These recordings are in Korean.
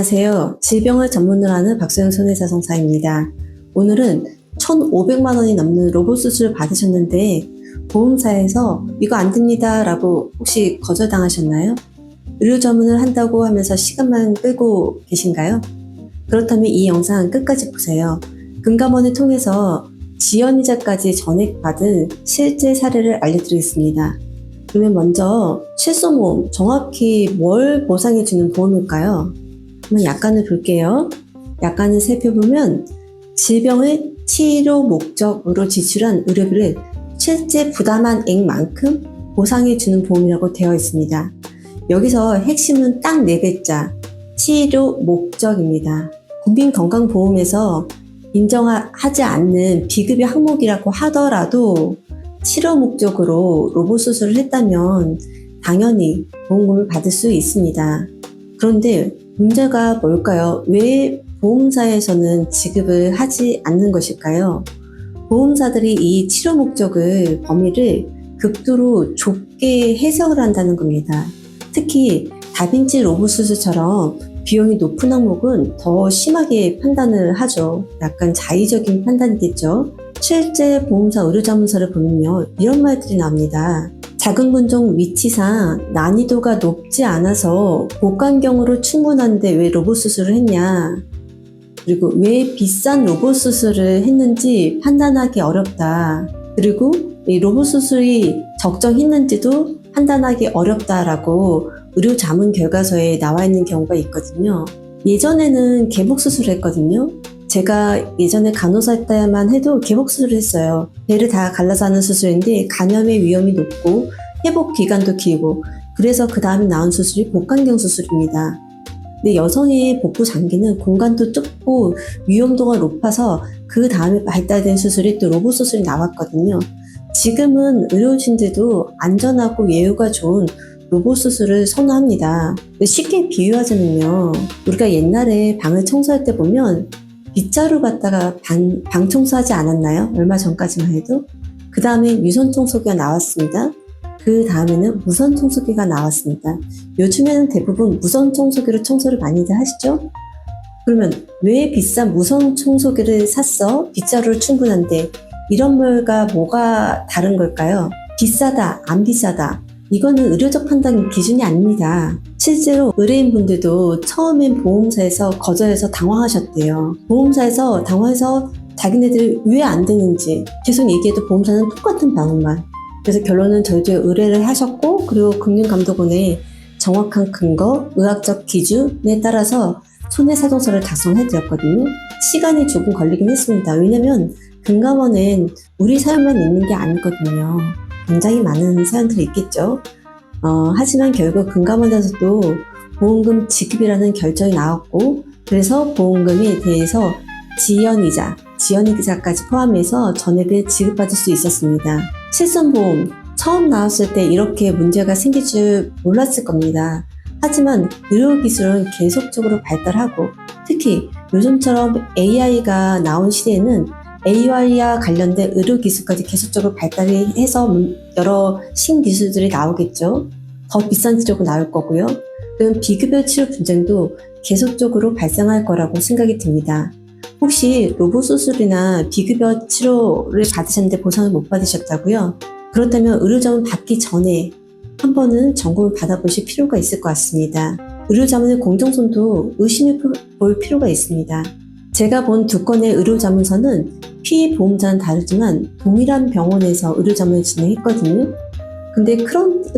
안녕하세요. 질병을 전문으로 하는 박소영 손해자동사입니다. 오늘은 1,500만 원이 넘는 로봇 수술을 받으셨는데 보험사에서 이거 안 됩니다 라고 혹시 거절당하셨나요? 의료 전문을 한다고 하면서 시간만 끌고 계신가요? 그렇다면 이 영상 끝까지 보세요. 금감원을 통해서 지연이자까지 전액받은 실제 사례를 알려드리겠습니다. 그러면 먼저 실손보험, 정확히 뭘 보상해주는 보험일까요? 한번 약관을 볼게요. 약관을 살펴보면 질병의 치료 목적으로 지출한 의료비를 실제 부담한 액만큼 보상해주는 보험이라고 되어 있습니다. 여기서 핵심은 딱 4글자, 치료 목적입니다. 국민건강보험에서 인정하지 않는 비급여 항목이라고 하더라도 치료 목적으로 로봇 수술을 했다면 당연히 보험금을 받을 수 있습니다. 그런데 문제가 뭘까요? 왜 보험사에서는 지급을 하지 않는 것일까요? 보험사들이 이 치료 목적을 범위를 극도로 좁게 해석을 한다는 겁니다. 특히 다빈치 로봇 수술처럼 비용이 높은 항목은 더 심하게 판단을 하죠. 약간 자의적인 판단이겠죠. 실제 보험사 의료자문서를 보면요, 이런 말들이 나옵니다. 작은 군종 위치상 난이도가 높지 않아서 복강경으로 충분한데 왜 로봇 수술을 했냐, 그리고 왜 비싼 로봇 수술을 했는지 판단하기 어렵다, 그리고 이 로봇 수술이 적정했는지도 판단하기 어렵다라고 의료 자문 결과서에 나와 있는 경우가 있거든요. 예전에는 개복 수술을 했거든요. 제가 예전에 간호사 때만 해도 개복 수술을 했어요. 배를 다 갈라서 하는 수술인데 감염의 위험이 높고 회복 기간도 길고, 그래서 그 다음에 나온 수술이 복강경 수술입니다. 근데 여성의 복부 장기는 공간도 좁고 위험도가 높아서 그 다음에 발달된 수술이 또 로봇 수술이 나왔거든요. 지금은 의료진들도 안전하고 예후가 좋은 로봇 수술을 선호합니다. 쉽게 비유하자면요, 우리가 옛날에 방을 청소할 때 보면 빗자루 갖다가 방 청소하지 않았나요? 얼마 전까지만 해도. 그 다음에 유선 청소기가 나왔습니다. 그 다음에는 무선 청소기가 나왔습니다. 요즘에는 대부분 무선 청소기로 청소를 많이들 하시죠? 그러면 왜 비싼 무선 청소기를 샀어? 빗자루로 충분한데. 이런 말과 뭐가 다른 걸까요? 비싸다, 안 비싸다, 이거는 의료적 판단 기준이 아닙니다. 실제로 의뢰인분들도 처음엔 보험사에서 거절해서 당황하셨대요. 보험사에서 당황해서 자기네들이 왜 안 되는지 계속 얘기해도 보험사는 똑같은 방법만. 그래서 결론은 저희도 의뢰를 하셨고, 그리고 금융감독원에 정확한 근거, 의학적 기준에 따라서 손해사정서를 작성해드렸거든요. 시간이 조금 걸리긴 했습니다. 왜냐면 금감원은 우리 사연만 있는 게 아니거든요. 굉장히 많은 사연들이 있겠죠. 하지만 결국 금감원에서도 보험금 지급이라는 결정이 나왔고, 그래서 보험금에 대해서 지연이자까지 포함해서 전액을 지급받을 수 있었습니다. 실손보험 처음 나왔을 때 이렇게 문제가 생길 줄 몰랐을 겁니다. 하지만 의료기술은 계속적으로 발달하고, 특히 요즘처럼 AI가 나온 시대에는 AI와 관련된 의료기술까지 계속적으로 발달이 해서 여러 신기술들이 나오겠죠. 더 비싼 치료가 나올 거고요. 그럼 비급여 치료 분쟁도 계속적으로 발생할 거라고 생각이 듭니다. 혹시 로봇 수술이나 비급여 치료를 받으셨는데 보상을 못 받으셨다고요? 그렇다면 의료자문 받기 전에 한 번은 점검을 받아보실 필요가 있을 것 같습니다. 의료자문의 공정성도 의심해 볼 필요가 있습니다. 제가 본 2건의 의료자문서는 피보험자는 다르지만 동일한 병원에서 의료자문을 진행했거든요. 근데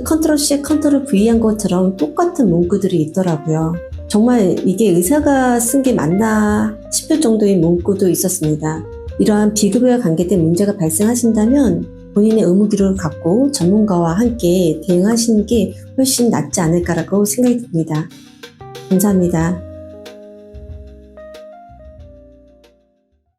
컨트롤 C, 컨트롤 V 한 것처럼 똑같은 문구들이 있더라고요. 정말 이게 의사가 쓴 게 맞나 싶을 정도의 문구도 있었습니다. 이러한 비급여와 관계된 문제가 발생하신다면 본인의 의무 기록을 갖고 전문가와 함께 대응하시는 게 훨씬 낫지 않을까라고 생각이 듭니다. 감사합니다.